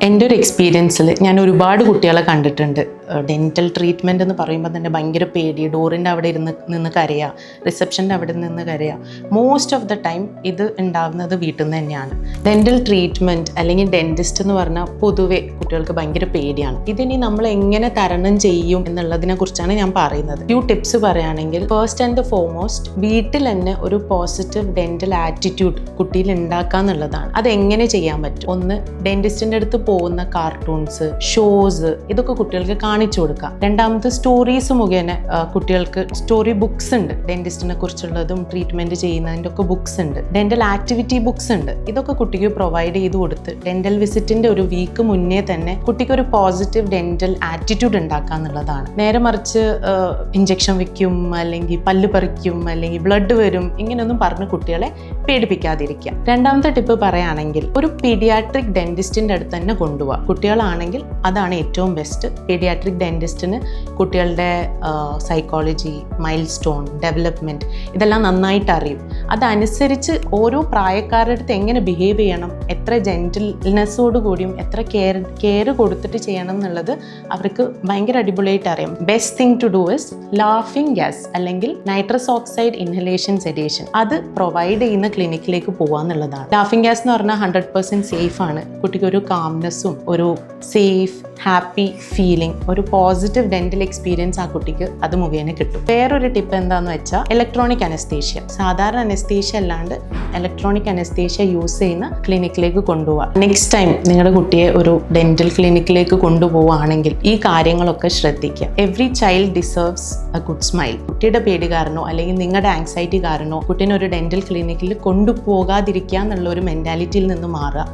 എൻ്റെ ഒരു എക്സ്പീരിയൻസിൽ ഞാൻ ഒരുപാട് കുട്ടികളെ കണ്ടിട്ടുണ്ട്. ഡെൻറ്റൽ ട്രീറ്റ്മെൻറ്റ് എന്ന് പറയുമ്പോൾ തന്നെ ഭയങ്കര പേടി, ഡോറിൻ്റെ അവിടെ നിന്ന് കരയുക, റിസപ്ഷൻ്റെ അവിടെ നിന്ന് കരയുക. മോസ്റ്റ് ഓഫ് ദ ടൈം ഇത് ഉണ്ടാകുന്നത് വീട്ടിൽ നിന്ന് തന്നെയാണ്. ഡെൻറ്റൽ ട്രീറ്റ്മെൻറ്റ് അല്ലെങ്കിൽ ഡെൻറ്റിസ്റ്റ് എന്ന് പറഞ്ഞാൽ പൊതുവെ കുട്ടികൾക്ക് ഭയങ്കര പേടിയാണ്. ഇതിനി നമ്മൾ എങ്ങനെ തരണം ചെയ്യും എന്നുള്ളതിനെ കുറിച്ചാണ് ഞാൻ പറയുന്നത്. ഫ്യൂ ടിപ്സ് പറയുകയാണെങ്കിൽ, ഫസ്റ്റ് ആൻഡ് ഫോർമോസ്റ്റ് വീട്ടിൽ തന്നെ ഒരു പോസിറ്റീവ് ഡെൻറ്റൽ ആറ്റിറ്റ്യൂഡ് കുട്ടിയിൽ ഉണ്ടാക്കുക എന്നുള്ളതാണ്. അതെങ്ങനെ ചെയ്യാൻ പറ്റും? ഒന്ന്, ഡെൻറ്റിസ്റ്റിൻ്റെ അടുത്ത് പോകുന്ന കാർട്ടൂൺസ്, ഷോസ്, ഇതൊക്കെ കുട്ടികൾക്ക് കാണിച്ചു കൊടുക്കാം. രണ്ടാമത്, സ്റ്റോറീസ് മുഖേന കുട്ടികൾക്ക് സ്റ്റോറി ബുക്സ് ഉണ്ട്. ഡെന്റിസ്റ്റിനെ കുറിച്ചുള്ളതും ട്രീറ്റ്മെന്റ് ചെയ്യുന്നതിൻ്റെ ഒക്കെ ബുക്സ് ഉണ്ട്. ഡെന്റൽ ആക്ടിവിറ്റി ബുക്സ് ഉണ്ട്. ഇതൊക്കെ കുട്ടിക്ക് പ്രൊവൈഡ് ചെയ്ത് കൊടുത്ത് ഡെന്റൽ വിസിറ്റിന്റെ ഒരു വീക്ക് മുന്നേ തന്നെ കുട്ടിക്ക് ഒരു പോസിറ്റീവ് ഡെന്റൽ ആറ്റിറ്റ്യൂഡ് ഉണ്ടാക്കുക എന്നുള്ളതാണ്. നേരെ മറിച്ച് ഇഞ്ചക്ഷൻ വെക്കും, അല്ലെങ്കിൽ പല്ല് പറിക്കും, അല്ലെങ്കിൽ ബ്ലഡ് വരും, ഇങ്ങനെയൊന്നും പറഞ്ഞ് കുട്ടികളെ പേടിപ്പിക്കാതിരിക്കുക. രണ്ടാമത്തെ ടിപ്പ് പറയുകയാണെങ്കിൽ, ഒരു പീഡിയാട്രിക് ഡെന്റിസ്റ്റിന്റെ അടുത്ത് തന്നെ കൊണ്ടുപോവുക. കുട്ടികളാണെങ്കിൽ അതാണ് ഏറ്റവും ബെസ്റ്റ്. പീഡിയാട്രിക് ഡെന്റിസ്റ്റിന് കുട്ടികളുടെ സൈക്കോളജി, മൈൽ സ്റ്റോൺ, ഡെവലപ്മെൻറ്റ് ഇതെല്ലാം നന്നായിട്ട് അറിയും. അതനുസരിച്ച് ഓരോ പ്രായക്കാരുടെ അടുത്ത് എങ്ങനെ ബിഹേവ് ചെയ്യണം, എത്ര ജെൻറ്റിൽനെസ്സോട് കൂടിയും എത്ര കെയർ കൊടുത്തിട്ട് ചെയ്യണം എന്നുള്ളത് അവർക്ക് ഭയങ്കര അടിപൊളിയായിട്ട് അറിയാം. Best thing to do is laughing gas അല്ലെങ്കിൽ നൈട്രസ് ഓക്സൈഡ് ഇൻഹലേഷൻ സെഡേഷൻ. അത് പ്രൊവൈഡ് ചെയ്യുന്ന ക്ലിനിക്കിലേക്ക് പോകുക എന്നുള്ളതാണ്. ലാഫിംഗ് ഗ്യാസ് എന്ന് പറഞ്ഞാൽ 100% സേഫ് ആണ്. കുട്ടിക്ക് ഒരു കാംനെസ്സും ഒരു സേഫ് ഹാപ്പി ഫീലിംഗ്, ഒരു പോസിറ്റീവ് ഡെന്റൽ എക്സ്പീരിയൻസ് ആ കുട്ടിക്ക് അത് മുഖേന കിട്ടും. വേറൊരു ടിപ്പ് എന്താണെന്ന് വെച്ചാൽ, ഇലക്ട്രോണിക് അനസ്തേഷ്യ. സാധാരണ അനസ്തേഷ്യ അല്ലാണ്ട് ഇലക്ട്രോണിക് അനസ്തേഷ്യ യൂസ് ചെയ്യുന്ന ക്ലിനിക്കിലേക്ക് കൊണ്ടുപോവുക. നെക്സ്റ്റ് ടൈം നിങ്ങളുടെ കുട്ടിയെ ഒരു ഡെന്റൽ ക്ലിനിക്കിലേക്ക് കൊണ്ടുപോവുകയാണെങ്കിൽ ഈ കാര്യങ്ങളൊക്കെ ശ്രദ്ധിക്കുക. Every child deserves A good smile. കുട്ടിയുടെ പേടി കാരണോ അല്ലെങ്കിൽ നിങ്ങളുടെ ആങ്സൈറ്റി കാരണോ കുട്ടീനെ ഒരു ഡെന്റൽ ക്ലിനിക്കിൽ കൊണ്ടുപോകാതിരിക്കുക എന്നുള്ള ഒരു മെന്റാലിറ്റിയിൽ നിന്ന് മാറുക.